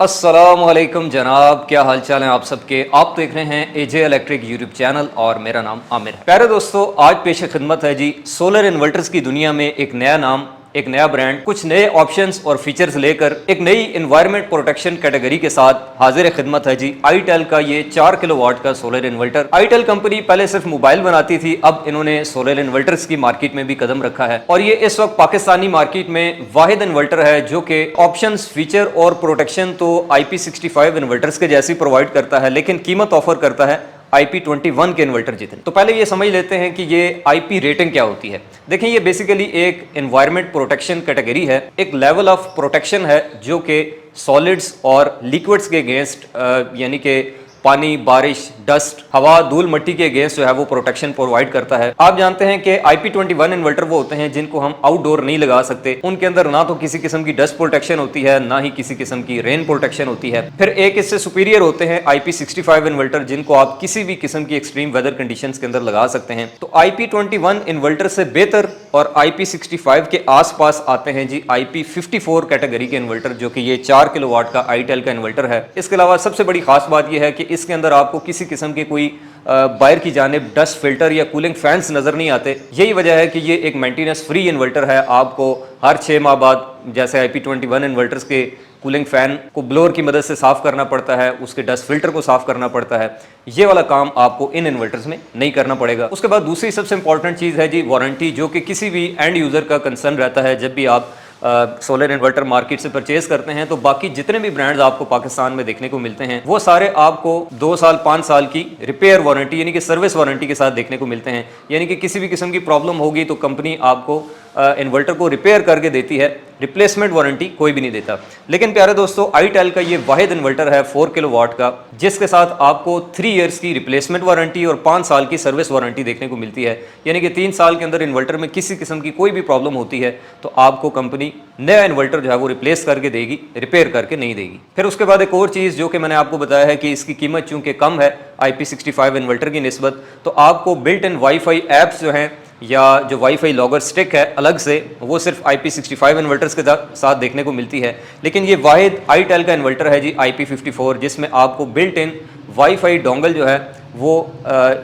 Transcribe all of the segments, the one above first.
अस्सलामुअलैकुम जनाब, क्या हाल चाल है आप सबके। आप देख रहे हैं एजे इलेक्ट्रिक यूट्यूब चैनल और मेरा नाम आमिर है। प्यारे दोस्तों, आज पेश खिदमत है जी सोलर इन्वर्टर्स की दुनिया में एक नया नाम, एक नया ब्रांड, कुछ नए ऑप्शंस और फीचर्स लेकर एक नई एनवायरनमेंट प्रोटेक्शन कैटेगरी के साथ हाजिर खिदमत है जी आईटेल का ये 4 किलोवाट का सोलर इन्वर्टर। आईटेल कंपनी पहले सिर्फ मोबाइल बनाती थी, अब इन्होंने सोलर इन्वर्टर्स की मार्केट में भी कदम रखा है और ये इस वक्त पाकिस्तानी मार्केट में वाहिद इन्वर्टर है जो कि ऑप्शंस, फीचर और प्रोटेक्शन तो IP65 इन्वर्टर्स के जैसी प्रोवाइड करता है, लेकिन कीमत ऑफर करता है IP21 के इन्वर्टर जितने। तो पहले ये समझ लेते हैं कि ये IP रेटिंग क्या होती है। देखें, ये बेसिकली एक एनवायरनमेंट प्रोटेक्शन कैटेगरी है, एक लेवल ऑफ प्रोटेक्शन है जो कि सॉलिड्स और लिक्विड्स के अगेंस्ट यानी कि पानी, बारिश, डस्ट, हवा, धूल, मिट्टी के अगेंस्ट जो है वो प्रोटेक्शन प्रोवाइड करता है। आप जानते हैं कि IP21 इन्वर्टर वो होते हैं जिनको हम आउटडोर नहीं लगा सकते। उनके अंदर ना तो किसी किस्म की डस्ट प्रोटेक्शन होती है, ना ही किसी किस्म की रेन प्रोटेक्शन होती है। फिर एक इससे सुपीरियर होते हैं IP65 इन्वर्टर, जिनको आप किसी भी किस्म की एक्सट्रीम वेदर कंडीशंस के अंदर लगा सकते हैं। तो IP21 इन्वर्टर से बेहतर और IP65 के आसपास आते हैं जी IP54 कैटेगरी के इन्वर्टर, जो कि ये 4 किलोवाट का आईटेल का इन्वर्टर है। इसके अलावा सबसे बड़ी खास बात यह है कि इसके अंदर आपको किसी किस्म के कोई बाहर की जानिब डस्ट फिल्टर या कूलिंग फैंस नजर नहीं आते। यही वजह है कि ये एक मेंटेनेंस फ्री इन्वर्टर है। आपको हर 6 माह बाद, जैसे IP21 इन्वर्टर्स के कूलिंग फैन को ब्लोअर की मदद से साफ करना पड़ता है, उसके डस्ट फिल्टर को साफ करना पड़ता है, ये वाला काम आपको इन इन्वर्टर्स में नहीं करना पड़ेगा। उसके बाद दूसरी सबसे इंपॉर्टेंट चीज़ है जी वारंटी, जो कि किसी भी एंड यूज़र का कंसर्न रहता है जब भी आप सोलर इन्वर्टर मार्केट से परचेज करते हैं। तो बाकी जितने भी ब्रांड्स आपको पाकिस्तान में देखने को मिलते हैं वो सारे आपको 2 साल 5 साल की रिपेयर वारंटी यानी कि सर्विस वारंटी के साथ देखने को मिलते हैं। यानी कि किसी भी किस्म की प्रॉब्लम होगी तो कंपनी आपको इन्वर्टर को रिपेयर करके देती है, रिप्लेसमेंट वारंटी कोई भी नहीं देता। लेकिन प्यारे दोस्तों, आईटेल का ये वाहिद इन्वर्टर है 4 किलोवाट का, जिसके साथ आपको 3 इयर्स की रिप्लेसमेंट वारंटी और 5 साल की सर्विस वारंटी देखने को मिलती है। यानी कि 3 साल के अंदर इन्वर्टर में किसी किस्म की कोई भी प्रॉब्लम होती है तो आपको कंपनी नया इन्वर्टर जो है वो रिप्लेस करके देगी, रिपेयर करके नहीं देगी। फिर उसके बाद एक और चीज़ जो कि मैंने आपको बताया है कि इसकी कीमत चूंकि कम है IP65 इन्वर्टर की निस्बत, तो आपको बिल्ट इन वाईफाई ऐप्स जो हैं या जो वाईफाई लॉगर स्टिक है अलग से, वो सिर्फ IP65 इन्वर्टर्स के साथ देखने को मिलती है। लेकिन ये वाहिद आईटेल का इन्वर्टर है जी IP54, जिसमें आपको बिल्ट इन वाईफाई डोंगल जो है वो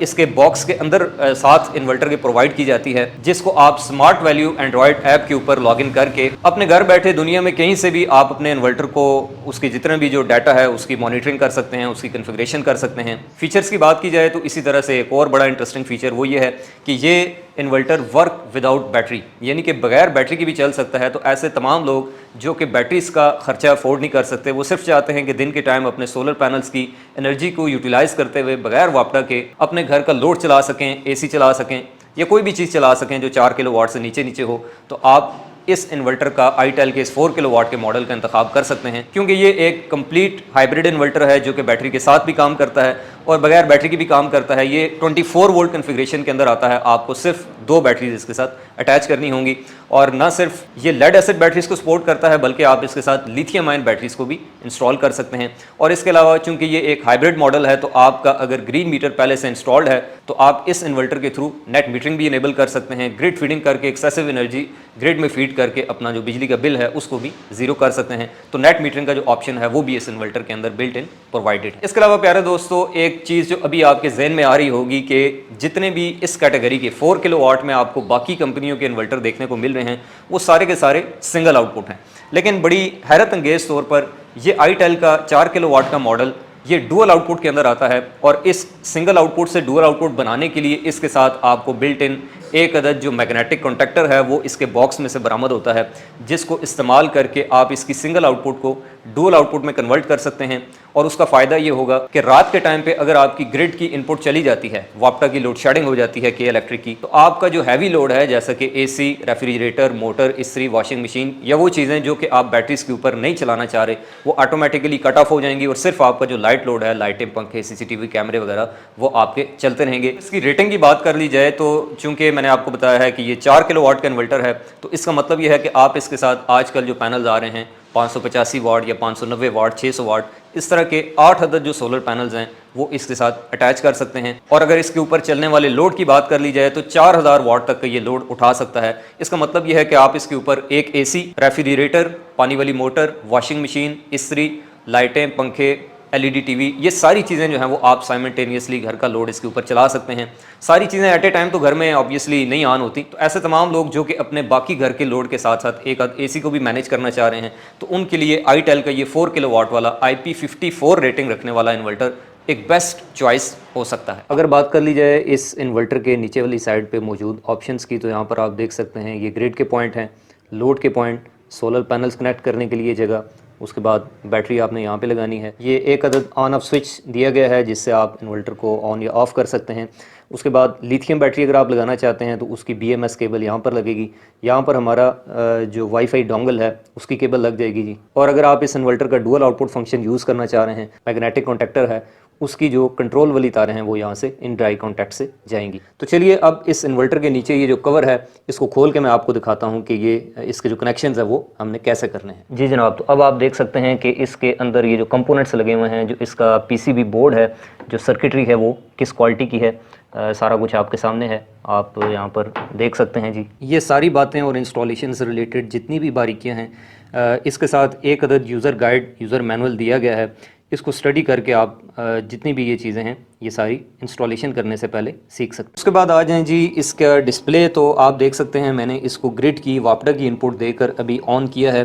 इसके बॉक्स के अंदर साथ इन्वर्टर के प्रोवाइड की जाती है, जिसको आप स्मार्ट वैल्यू एंड्रॉयड ऐप के ऊपर लॉगिन करके अपने घर बैठे दुनिया में कहीं से भी आप अपने इन्वर्टर को, उसकी जितना भी जो डाटा है उसकी मॉनिटरिंग कर सकते हैं, उसकी कन्फिग्रेशन कर सकते हैं। फीचर्स की बात की जाए तो इसी तरह से एक और बड़ा इंटरेस्टिंग फीचर वो ये है कि ये इन्वर्टर वर्क विदाउट बैटरी, यानी कि बगैर बैटरी की भी चल सकता है। तो ऐसे तमाम लोग जो कि बैटरीज का खर्चा अफोर्ड नहीं कर सकते, वो सिर्फ चाहते हैं कि दिन के टाइम अपने सोलर पैनल्स की एनर्जी को यूटिलाइज करते हुए बगैर वापटा के अपने घर का लोड चला सकें, AC चला सकें या कोई भी चीज़ चला सकें जो 4 किलोवाट से नीचे हो, तो आप इस इन्वर्टर का आईटेल के इस 4 किलोवाट के मॉडल का इंतखाब कर सकते हैं, क्योंकि ये एक कंप्लीट हाइब्रिड इन्वर्टर है जो कि बैटरी के साथ भी काम करता है और बगैर बैटरी की भी काम करता है। ये 24 वोल्ट कन्फिग्रेशन के अंदर आता है। आपको सिर्फ 2 बैटरीज इसके साथ अटैच करनी होंगी और ना सिर्फ ये लेड एसिड बैटरीज को सपोर्ट करता है, बल्कि आप इसके साथ लिथियम आयन बैटरीज को भी इंस्टॉल कर सकते हैं। और इसके अलावा चूंकि ये एक हाइब्रिड मॉडल है, तो आपका अगर ग्रीन मीटर पहले से इंस्टॉल्ड है तो आप इस इन्वर्टर के थ्रू नेट मीटरिंग भी इनेबल कर सकते हैं, ग्रिड फीडिंग करके एक्सेसिव एनर्जी ग्रिड में फीड करके अपना जो बिजली का बिल है उसको भी जीरो कर सकते हैं। तो नेट मीटरिंग का जो ऑप्शन है वो भी इस इन्वर्टर के अंदर बिल्ट इन प्रोवाइडेड है। इसके अलावा प्यारे दोस्तों, एक चीज़ जो अभी आपके जहन में आ रही होगी कि जितने भी इस कैटेगरी के 4 किलोवाट में आपको बाकी कंपनियों के इन्वर्टर देखने को मिल रहे हैं वो सारे के सारे सिंगल आउटपुट हैं। लेकिन बड़ी हैरत अंगेज तौर पर ये आईटेल का 4 किलोवाट का मॉडल ये डुअल आउटपुट के अंदर आता है और इस सिंगल आउटपुट से डुअल आउटपुट बनाने के लिए इसके साथ आपको बिल्ट इन एक अदद जो मैग्नेटिक कॉन्टैक्टर है वो इसके बॉक्स में से बरामद होता है, जिसको इस्तेमाल करके आप इसकी सिंगल आउटपुट को डुअल आउटपुट में कन्वर्ट कर सकते हैं। और उसका फ़ायदा ये होगा कि रात के टाइम पे अगर आपकी ग्रिड की इनपुट चली जाती है, वापटा की लोड शेडिंग हो जाती है के इलेक्ट्रिक की, तो आपका जो हैवी लोड है जैसा कि AC, रेफ्रिजरेटर, मोटर, इस्त्री, वॉशिंग मशीन या वो चीज़ें जो कि आप बैटरीज के ऊपर नहीं चलाना चाह रहे, वो ऑटोमेटिकली कट ऑफ हो जाएंगी और सिर्फ आपका जो लाइट लोड है, लाइटें, पंखे, CCTV कैमरे वगैरह, वो आपके चलते रहेंगे। इसकी रेटिंग की बात कर ली जाए तो चूँकि मैंने आपको बताया है कि ये 4 किलोवाट का इन्वर्टर है, तो इसका मतलब ये है कि आप इसके साथ आजकल जो पैनल्स आ रहे हैं 585 वाट या 590 वाट, 600 वाट, इस तरह के 8 अदद जो सोलर पैनल्स हैं वो इसके साथ अटैच कर सकते हैं। और अगर इसके ऊपर चलने वाले लोड की बात कर ली जाए तो 4000 वाट तक का ये लोड उठा सकता है। इसका मतलब यह है कि आप इसके ऊपर एक AC, रेफ्रिजरेटर, पानी वाली मोटर, वॉशिंग मशीन, इस्त्री लाइटें, पंखे, एलईडी टीवी, ये सारी चीज़ें जो हैं वो आप साइमल्टेनियसली घर का लोड इसके ऊपर चला सकते हैं। सारी चीज़ें एट ए टाइम तो घर में ऑब्वियसली नहीं ऑन होती, तो ऐसे तमाम लोग जो कि अपने बाकी घर के लोड के साथ साथ एक एसी को भी मैनेज करना चाह रहे हैं, तो उनके लिए आईटेल का ये 4 किलोवाट वाला IP54 रेटिंग रखने वाला इन्वर्टर एक बेस्ट चॉइस हो सकता है। अगर बात कर ली जाए इस इन्वर्टर के नीचे वाली साइड पे मौजूद ऑप्शंस की, तो यहाँ पर आप देख सकते हैं ये ग्रिड के पॉइंट हैं, लोड के पॉइंट, सोलर पैनल्स कनेक्ट करने के लिए जगह, उसके बाद बैटरी आपने यहाँ पे लगानी है। ये एक अदद ऑन ऑफ स्विच दिया गया है जिससे आप इन्वर्टर को ऑन या ऑफ़ कर सकते हैं। उसके बाद लिथियम बैटरी अगर आप लगाना चाहते हैं तो उसकी BMS केबल यहाँ पर लगेगी। यहाँ पर हमारा जो वाईफाई डोंगल है उसकी केबल लग जाएगी जी। और अगर आप इस इन्वर्टर का डुअल आउटपुट फंक्शन यूज़ करना चाह रहे हैं, मैग्नेटिक कॉन्टैक्टर है, उसकी जो कंट्रोल वाली तारें हैं वो यहाँ से इन ड्राई कॉन्टैक्ट से जाएंगी। तो चलिए अब इस इन्वर्टर के नीचे ये जो कवर है इसको खोल के मैं आपको दिखाता हूँ कि ये इसके जो कनेक्शंस है वो हमने कैसे करने हैं। जी जनाब, तो अब आप देख सकते हैं कि इसके अंदर ये जो कंपोनेंट्स लगे हुए हैं, जो इसका PCB बोर्ड है, जो सर्किटरी है वो किस क्वालिटी की है, सारा कुछ आपके सामने है, आप यहाँ पर देख सकते हैं जी। ये सारी बातें और इंस्टॉलेशन से रिलेटेड जितनी भी बारीकियाँ हैं, इसके साथ एक अदद यूज़र गाइड, यूज़र मैनुअल दिया गया है। इसको स्टडी करके आप जितनी भी ये चीज़ें हैं ये सारी इंस्टॉलेशन करने से पहले सीख सकते हैं। उसके बाद आ जाएं जी इसका डिस्प्ले। तो आप देख सकते हैं मैंने इसको ग्रिड की, वापडा की इनपुट देकर अभी ऑन किया है,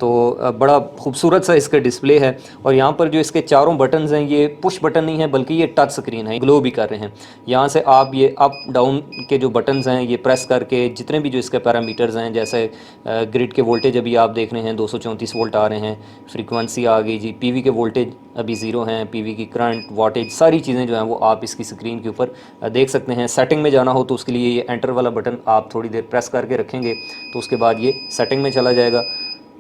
तो बड़ा खूबसूरत सा इसका डिस्प्ले है। और यहाँ पर जो इसके चारों बटन्स हैं ये पुश बटन नहीं है बल्कि ये टच स्क्रीन है, ग्लो भी कर रहे हैं। यहाँ से आप ये अप डाउन के जो बटन्स हैं ये प्रेस करके जितने भी जो इसके पैरामीटर्स हैं, जैसे ग्रिड के वोल्टेज अभी आप देख रहे हैं 234 वोल्ट आ रहे हैं, फ्रीक्वेंसी आ गई जी, PV के वोल्टेज अभी 0 हैं, PV की करंट, वाटेज, सारी चीज़ें जो हैं वो आप इसकी स्क्रीन के ऊपर देख सकते हैं। सेटिंग में जाना हो तो उसके लिए ये एंटर वाला बटन आप थोड़ी देर प्रेस करके रखेंगे तो उसके बाद ये सेटिंग में चला जाएगा।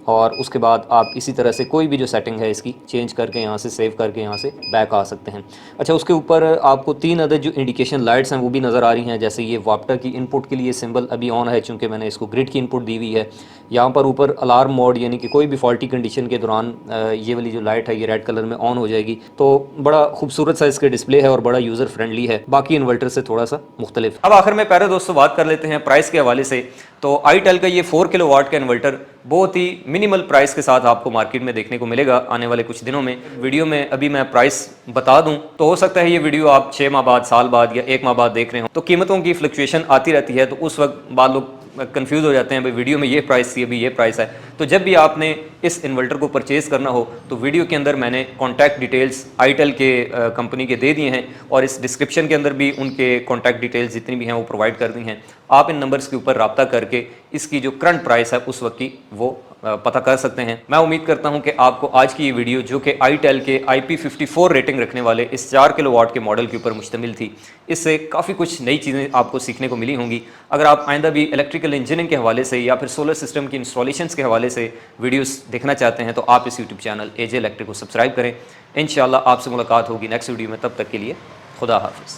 और उसके बाद आप इसी तरह से कोई भी जो सेटिंग है इसकी चेंज करके यहाँ से सेव करके यहाँ से बैक आ सकते हैं। अच्छा, उसके ऊपर आपको 3 अदद जो इंडिकेशन लाइट्स हैं वो भी नज़र आ रही हैं। जैसे ये वापटा की इनपुट के लिए सिंबल अभी ऑन है चूँकि मैंने इसको ग्रिड की इनपुट दी हुई है। यहाँ पर ऊपर अलार्म मोड, यानी कि कोई भी फॉल्टी कंडीशन के दौरान ये वाली जो लाइट है ये रेड कलर में ऑन हो जाएगी। तो बड़ा खूबसूरत सा इसका डिस्प्ले है और बड़ा यूज़र फ्रेंडली है, बाकी इन्वर्टर से थोड़ा सा मुख्तलिफ। अब आखिर में प्यारे दोस्तों बात कर लेते हैं प्राइस के हवाले से। तो आईटेल का ये 4 किलोवाट का इन्वर्टर बहुत ही मिनिमल प्राइस के साथ आपको मार्केट में देखने को मिलेगा आने वाले कुछ दिनों में। वीडियो में अभी मैं प्राइस बता दूं तो हो सकता है ये वीडियो आप 6 माह बाद, साल बाद या 1 माह बाद देख रहे हो, तो कीमतों की फ्लक्चुएशन आती रहती है, तो उस वक्त बाद लोग कंफ्यूज हो जाते हैं, भाई वीडियो में ये प्राइस थी अभी ये प्राइस है। तो जब भी आपने इस इन्वर्टर को परचेज करना हो तो वीडियो के अंदर मैंने कॉन्टैक्ट डिटेल्स आईटेल के कंपनी के दे दिए हैं और इस डिस्क्रिप्शन के अंदर भी उनके कॉन्टैक्ट डिटेल्स जितनी भी हैं वो प्रोवाइड कर दी हैं। आप इन नंबर्स के ऊपर रब्ता करके इसकी जो करंट प्राइस है उस वक्त की वो पता कर सकते हैं। मैं उम्मीद करता हूं कि आपको आज की ये वीडियो जो कि आईटेल के IP54 रेटिंग रखने वाले इस 4 किलोवाट के मॉडल के ऊपर मुश्तमिल थी, इससे काफ़ी कुछ नई चीज़ें आपको सीखने को मिली होंगी। अगर आप आइंदा भी इलेक्ट्रिकल इंजीनियरिंग के हवाले से या फिर सोलर सिस्टम की इंस्टॉलेशंस के हवाले से वीडियोस देखना चाहते हैं तो आप इस यूट्यूब चैनल AJ इलेक्ट्रिक को सब्सक्राइब करें। इंशाल्लाह आपसे मुलाकात होगी नेक्स्ट वीडियो में, तब तक के लिए खुदा हाफिज़।